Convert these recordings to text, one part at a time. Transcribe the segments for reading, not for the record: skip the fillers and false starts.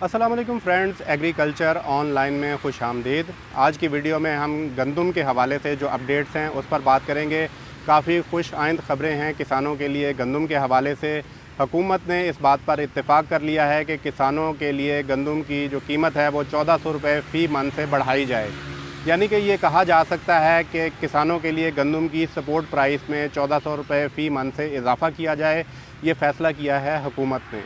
अस्सलाम वालेकुम friends, agriculture online में खुश आमदीद। आज की वीडियो में हम गंदम के हवाले से जो अपडेट्स हैं उस पर बात करेंगे। काफ़ी खुश आइंद ख़बरें हैं किसानों के लिए। गंदम के हवाले से हुकूमत ने इस बात पर इत्तेफाक कर लिया है कि किसानों के लिए गंदम की जो कीमत है वो 1400 रुपये फ़ी मन से बढ़ाई जाए। यानी कि ये कहा जा सकता है कि किसानों के लिए गंदम की सपोर्ट प्राइस में 1400 रुपये फ़ी मन से इजाफ़ा किया जाए। ये फ़ैसला किया है हुकूमत ने।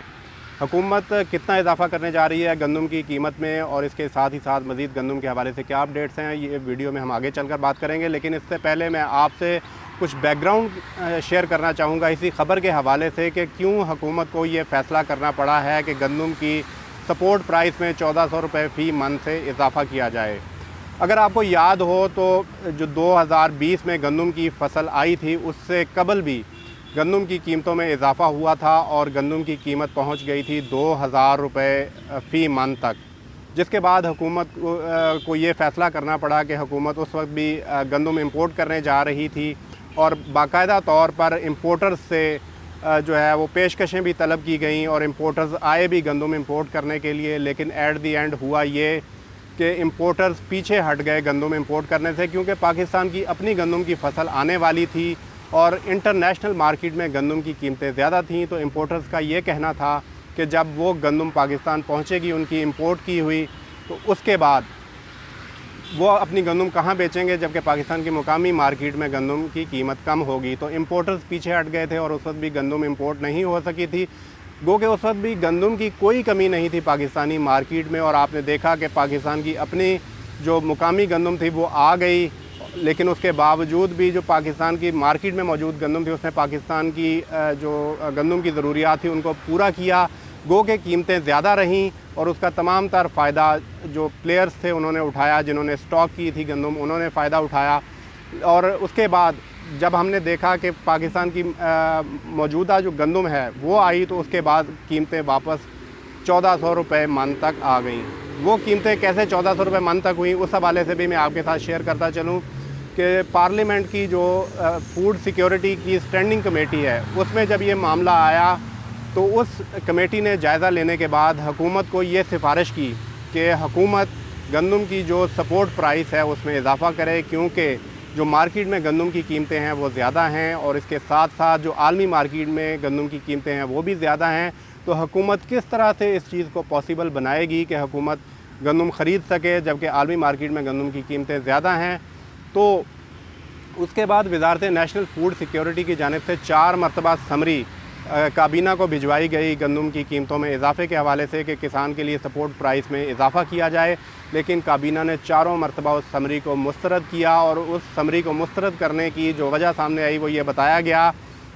हुकूमत कितना इजाफ़ा करने जा रही है गंदम की कीमत में और इसके साथ ही साथ मज़ीद गंदम के हवाले से क्या अपडेट्स हैं, ये वीडियो में हम आगे चलकर बात करेंगे। लेकिन इससे पहले मैं आपसे कुछ बैकग्राउंड शेयर करना चाहूँगा इसी ख़बर के हवाले से कि क्यों हुकूमत को ये फ़ैसला करना पड़ा है कि गंदम की सपोर्ट प्राइस में 1400 रुपये फ़ी मन से इजाफ़ा किया जाए। अगर आपको याद हो तो जो 2020 में गंदम की फसल आई थी उससे कबल भी गंदम की कीमतों में इजाफ़ा हुआ था और गंदम की कीमत पहुंच गई थी 2000 रुपये फ़ी मन तक। जिसके बाद हुकूमत को ये फ़ैसला करना पड़ा कि हुकूमत उस वक्त भी गंदम इंपोर्ट करने जा रही थी और बाकायदा तौर पर इंपोर्टर्स से जो है वो पेशकशें भी तलब की गईं और इंपोर्टर्स आए भी गंदम इंपोर्ट करने के लिए। लेकिन एट दी एंड हुआ ये कि इंपोर्टर्स पीछे हट गए गंदम इंपोर्ट करने से, क्योंकि पाकिस्तान की अपनी गंदम की फसल आने वाली थी और इंटरनेशनल मार्केट में गंदम की कीमतें ज़्यादा थीं। तो इंपोर्टर्स का ये कहना था कि जब वो गंदम पाकिस्तान पहुंचेगी उनकी इंपोर्ट की हुई तो उसके बाद वो अपनी गंदम कहाँ बेचेंगे, जबकि पाकिस्तान की मुकामी मार्केट में गंदम की कीमत कम होगी। तो इंपोर्टर्स पीछे हट गए थे और उस वक्त भी गंदम इंपोर्ट नहीं हो सकी थी। गो के उस वक्त भी गंदम की कोई कमी नहीं थी पाकिस्तानी मार्केट में और आपने देखा कि पाकिस्तान की अपनी जो मुकामी गंदम थी वो आ गई। लेकिन उसके बावजूद भी जो पाकिस्तान की मार्केट में मौजूद गंदम थी उसने पाकिस्तान की जो गंदम की ज़रूरियात थी उनको पूरा किया। गो के कीमतें ज़्यादा रहीं और उसका तमाम तर फ़ायदा जो प्लेयर्स थे उन्होंने उठाया, जिन्होंने स्टॉक की थी गंदम उन्होंने फ़ायदा उठाया। और उसके बाद जब हमने देखा कि पाकिस्तान की मौजूदा जो गंदम है वो आई तो उसके बाद कीमतें वापस 1400 रुपये मन तक आ गईं। वो कीमतें कैसे 1400 रुपये मन तक हुई उस हवाले से भी मैं आपके साथ शेयर करता चलूँ कि पार्लियामेंट की जो फूड सिक्योरिटी की स्टैंडिंग कमेटी है उसमें जब ये मामला आया तो उस कमेटी ने जायज़ा लेने के बाद हुकूमत को ये सिफारिश की कि हुकूमत गंदम की जो सपोर्ट प्राइस है उसमें इजाफ़ा करे, क्योंकि जो मार्केट में गंदम की कीमतें हैं वो ज़्यादा हैं और इसके साथ साथ जो आलमी मार्केट में गंदम की कीमतें हैं वो भी ज़्यादा हैं। तो हुकूमत किस तरह से इस चीज़ को पॉसिबल बनाएगी कि हुकूमत गंदम ख़रीद सके जबकि आलमी मार्केट में गंदम की कीमतें ज़्यादा हैं। तो उसके बाद वज़ारत नेशनल फूड सिक्योरिटी की जानिब से 4 मरतबा समरी काबीना को भिजवाई गई गंदम की कीमतों में इजाफ़े के हवाले से कि किसान के लिए सपोर्ट प्राइस में इजाफ़ा किया जाए। लेकिन काबीना ने 4 मरतबा उस समरी को मुस्तरद किया और उस समरी को मुस्तरद करने की जो वजह सामने आई वो ये बताया गया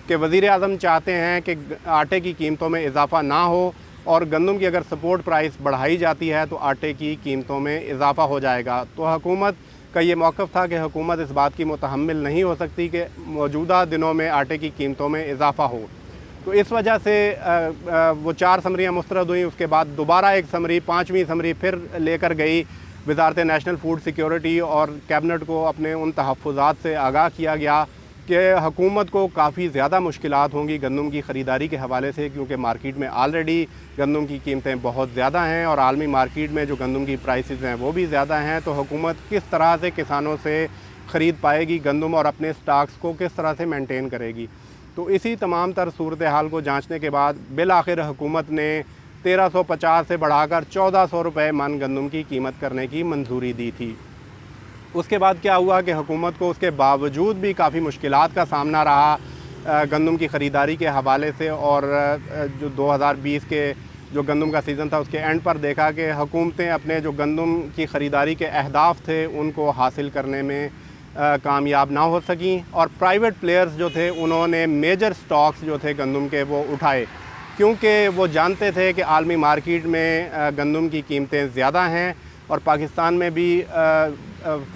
कि वज़ीर आज़म चाहते हैं कि आटे की कीमतों में इजाफ़ा ना हो और गंदम की अगर सपोर्ट प्राइस बढ़ाई जाती है तो आटे की कीमतों में इजाफ़ा हो जाएगा। तो हुकूमत का ये मौक़िफ़ था कि हुकूमत इस बात की मुतहम्मिल नहीं हो सकती कि मौजूदा दिनों में आटे की कीमतों में इजाफ़ा हो। तो इस वजह से वो 4 समरियाँ मुस्तरद हुई। उसके बाद दोबारा एक समरी, 5वीं समरी फिर लेकर गई वज़ारत नेशनल फूड सिक्योरिटी और कैबिनेट को अपने उन तहफ़्फ़ुज़ात से आगाह किया गया कि हुकूमत को काफ़ी ज़्यादा मुश्किलात होंगी गंदम की ख़रीदारी के हवाले से, क्योंकि मार्केट में ऑलरेडी गंदम की कीमतें बहुत ज़्यादा हैं और आलमी मार्केट में जो गंदम की प्राइसेस हैं वो भी ज़्यादा हैं। तो हुकूमत किस तरह से किसानों से ख़रीद पाएगी गंदम और अपने स्टॉक्स को किस तरह से मेंटेन करेगी। तो इसी तमाम तर सूरत हाल को जाँचने के बाद बिल आखिर हुकूमत ने 1350 से बढ़ाकर 1400 रुपये मन गंदम की कीमत करने की मंजूरी दी थी। उसके बाद क्या हुआ कि हुकूमत को उसके बावजूद भी काफ़ी मुश्किलात का सामना रहा गंदम की ख़रीदारी के हवाले से। और जो 2020 के जो गंदम का सीज़न था उसके एंड पर देखा कि हुकूमतें अपने जो गंदम की ख़रीदारी के अहदाफ थे उनको हासिल करने में कामयाब ना हो सकें और प्राइवेट प्लेयर्स जो थे उन्होंने मेजर स्टॉक्स जो थे गंदम के वो उठाए, क्योंकि वो जानते थे कि आलमी मार्केट में गंदम की कीमतें ज़्यादा हैं और पाकिस्तान में भी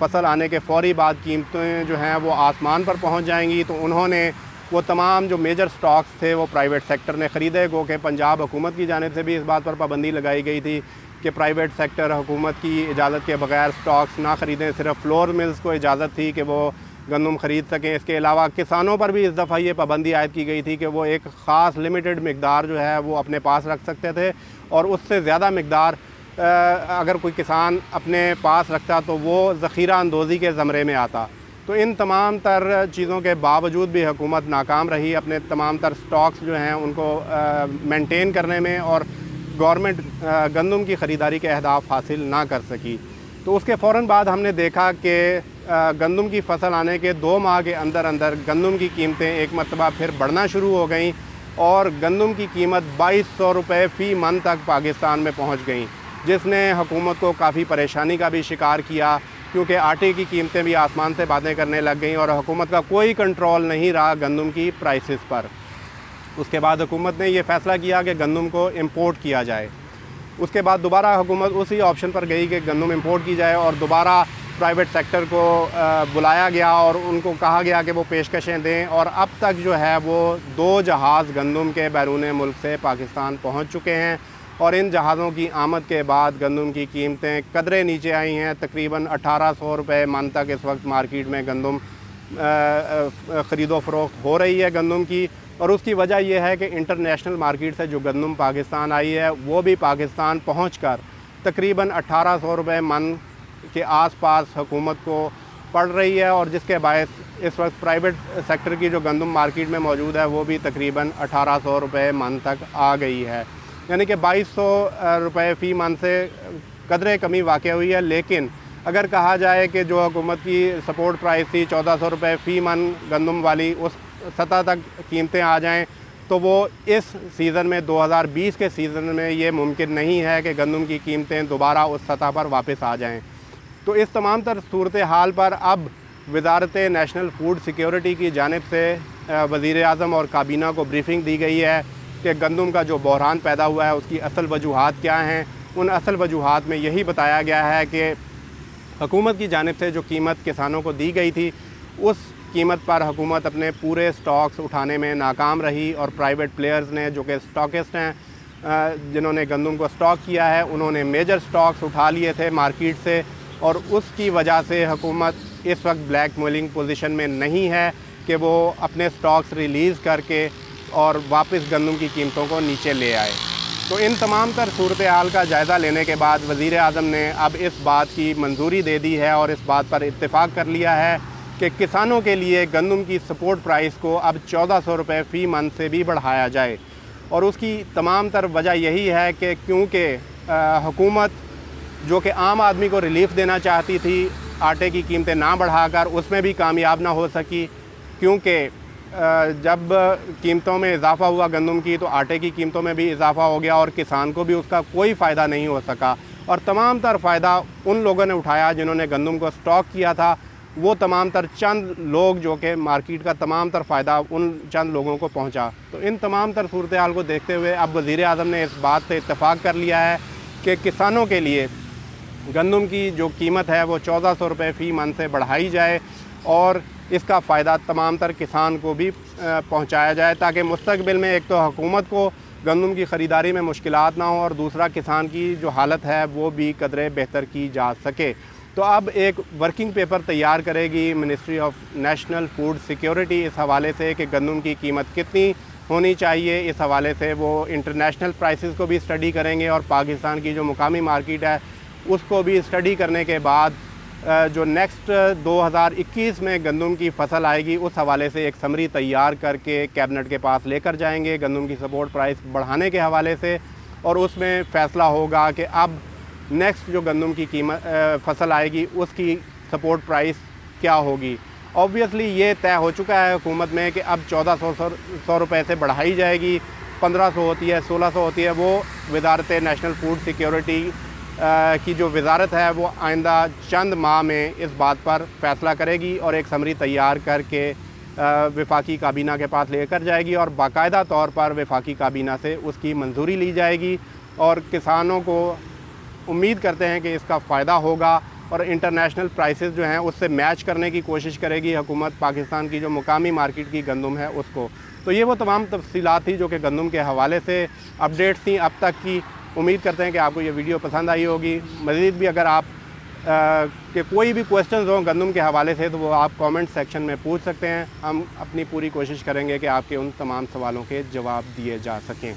फसल आने के फ़ौरी बाद कीमतें जो हैं वो आसमान पर पहुंच जाएंगी। तो उन्होंने वो तमाम जो मेजर स्टॉक्स थे वो प्राइवेट सेक्टर ने ख़रीदे। गो के पंजाब हुकूमत की जानिब से भी इस बात पर पाबंदी लगाई गई थी कि प्राइवेट सेक्टर हुकूमत की इजाज़त के बगैर स्टॉक्स ना ख़रीदें। सिर्फ फ्लोर मिल्स को इजाज़त थी कि वो गंदम ख़रीद सकें। इसके अलावा किसानों पर भी इस दफ़ा ये पाबंदी आयद की गई थी कि वो एक ख़ास लिमिटेड मकदार जो है वो अपने पास रख सकते थे, और उससे ज़्यादा मकदार अगर कोई किसान अपने पास रखता तो वो ज़ख़ीरा अंदोज़ी के ज़मरे में आता। तो इन तमाम तर चीज़ों के बावजूद भी हुकूमत नाकाम रही अपने तमाम तर स्टॉक्स जो हैं उनको मेंटेन करने में, और गवर्नमेंट गंदम की ख़रीदारी के अहदाफ हासिल ना कर सकी। तो उसके फ़ौरन बाद हमने देखा कि गंदम की फसल आने के 2 माह के अंदर अंदर गंदम की कीमतें एक मरतबा फिर बढ़ना शुरू हो गईं, और गंदम की कीमत 2200 रुपये फ़ी मन तक पाकिस्तान में पहुंच गई, जिसने हुकूमत को काफ़ी परेशानी का भी शिकार किया, क्योंकि आटे की कीमतें भी आसमान से बातें करने लग गईं और हुकूमत का कोई कंट्रोल नहीं रहा गंदम की प्राइसेस पर। उसके बाद हुकूमत ने यह फ़ैसला किया कि गंदम को इम्पोर्ट किया जाए। उसके बाद दोबारा हुकूमत उसी ऑप्शन पर गई कि गंदम इम्पोर्ट की जाए, और दोबारा प्राइवेट सेक्टर को बुलाया गया और उनको कहा गया कि वो पेशकशें दें, और अब तक जो है वो 2 जहाज़ गंदम के बैरून मुल्क से पाकिस्तान पहुंच चुके हैं, और इन जहाज़ों की आमद के बाद गंदम की कीमतें कदरे नीचे आई हैं। तकरीबन 1800 रुपये मन तक इस वक्त मार्केट में गंदम ख़रीदो फ़रोख्त हो रही है गंदम की। और उसकी वजह यह है कि इंटरनेशनल मार्केट से जो गंदम पाकिस्तान आई है वो भी पाकिस्तान पहुंचकर तकरीबन 1800 रुपये मन के आसपास हुकूमत को पड़ रही है, और जिसके बायस इस वक्त प्राइवेट सेक्टर की जो गंदम मार्केट में मौजूद है वो भी तकरीबन 1800 रुपये मन तक आ गई है, यानी कि 2200 रुपये फ़ी मन से कदरे कमी वाक़ हुई है। लेकिन अगर कहा जाए कि जो हुकूमत की सपोर्ट प्राइस थी 1400 रुपये फ़ी मन गंदम वाली, उस सतह तक कीमतें आ जाएं, तो वो इस सीज़न में 2020 के सीज़न में ये मुमकिन नहीं है कि गंदम की कीमतें दोबारा उस सतह पर वापस आ जाएं। तो इस तमाम तर सूरत हाल पर अब वज़ारत नेशनल फूड सिक्योरिटी की जानिब से वज़ीर आज़म और काबीना को ब्रीफिंग दी गई है कि गंदम का जो बहरान पैदा हुआ है उसकी असल वजूहात क्या हैं। उन असल वजूहात में यही बताया गया है कि हुकूमत की जानिब से जो कीमत किसानों को दी गई थी उस कीमत पर हुकूमत अपने पूरे स्टॉक्स उठाने में नाकाम रही, और प्राइवेट प्लेयर्स ने जो कि स्टॉकिस्ट हैं जिन्होंने गंदम को स्टॉक किया है उन्होंने मेजर स्टॉक्स उठा लिए थे मार्केट से, और उसकी वजह से हुकूमत इस वक्त ब्लैक मेलिंग पोजीशन में नहीं है कि वो अपने स्टॉक्स रिलीज़ करके और वापस गंदम की कीमतों को नीचे ले आए। तो इन तमाम तर सूरत हाल का जायज़ा लेने के बाद वज़ीर आज़म ने अब इस बात की मंजूरी दे दी है और इस बात पर इत्तेफाक कर लिया है कि किसानों के लिए गंदम की सपोर्ट प्राइस को अब 1400 रुपये फ़ी मन से भी बढ़ाया जाए। और उसकी तमाम तर वजह यही है कि क्योंकि हुकूमत जो कि आम आदमी को रिलीफ़ देना चाहती थी आटे की कीमतें ना बढ़ाकर, उसमें भी कामयाब ना हो सकी, क्योंकि जब कीमतों में इजाफ़ा हुआ गंदम की तो आटे की कीमतों में भी इजाफ़ा हो गया और किसान को भी उसका कोई फ़ायदा नहीं हो सका। और तमाम तर फ़ायदा उन लोगों ने उठाया जिन्होंने गंदम को स्टॉक किया था, वो तमाम तर चंद लोग जो कि मार्केट का तमाम तर फ़ायदा उन चंद लोगों को पहुंचा। तो इन तमाम तर सूरत हाल को देखते हुए अब वज़ीर आज़म ने इस बात से इत्तेफाक कर लिया है कि किसानों के लिए गंदम की जो कीमत है वो 1400 रुपये फ़ी मन से बढ़ाई जाए, और इसका फ़ायदा तमाम तर किसान को भी पहुँचाया जाए, ताकि मुस्तक़बिल में एक तो हुकूमत को गंदम की ख़रीदारी में मुश्किलात ना हो, और दूसरा किसान की जो हालत है वो भी कदरे बेहतर की जा सके। तो अब एक वर्किंग पेपर तैयार करेगी ministry of national food security इस हवाले से कि गंदम की कीमत कितनी होनी चाहिए। इस हवाले से वो इंटरनेशनल प्राइसेस को भी स्टडी करेंगे, और पाकिस्तान की जो मुकामी मार्केट है उसको भी स्टडी करने के बाद जो नेक्स्ट 2021 में गंदम की फसल आएगी उस हवाले से एक समरी तैयार करके कैबिनेट के पास लेकर जाएंगे गंदम की सपोर्ट प्राइस बढ़ाने के हवाले से, और उसमें फ़ैसला होगा कि अब नेक्स्ट जो गंदम की कीमत फसल आएगी उसकी सपोर्ट प्राइस क्या होगी। ऑब्वियसली ये तय हो चुका है हुकूमत में कि अब 1400 रुपये से बढ़ाई जाएगी, 1500 होती है, 1600 होती है। वो वज़ारत नेशनल फूड सिक्योरिटी की जो वज़ारत है वो आइंदा चंद माह में इस बात पर फ़ैसला करेगी और एक समरी तैयार करके वफाकी काबीना के पास लेकर जाएगी, और बाकायदा तौर पर वफाकी काबीना से उसकी मंजूरी ली जाएगी। और किसानों को उम्मीद करते हैं कि इसका फ़ायदा होगा, और इंटरनेशनल प्राइसेस जो हैं उससे मैच करने की कोशिश करेगी हुकूमत पाकिस्तान की जो मुकामी मार्केट की गंदम है उसको। तो ये वो तमाम तफसीलात थी जो कि गंदम के हवाले से अपडेट्स थी अब तक की। उम्मीद करते हैं कि आपको ये वीडियो पसंद आई होगी। मज़ीद भी अगर आप कि कोई भी क्वेश्चन हो गंदम के हवाले से तो वो आप कमेंट सेक्शन में पूछ सकते हैं। हम अपनी पूरी कोशिश करेंगे कि आपके उन तमाम सवालों के जवाब दिए जा सकें।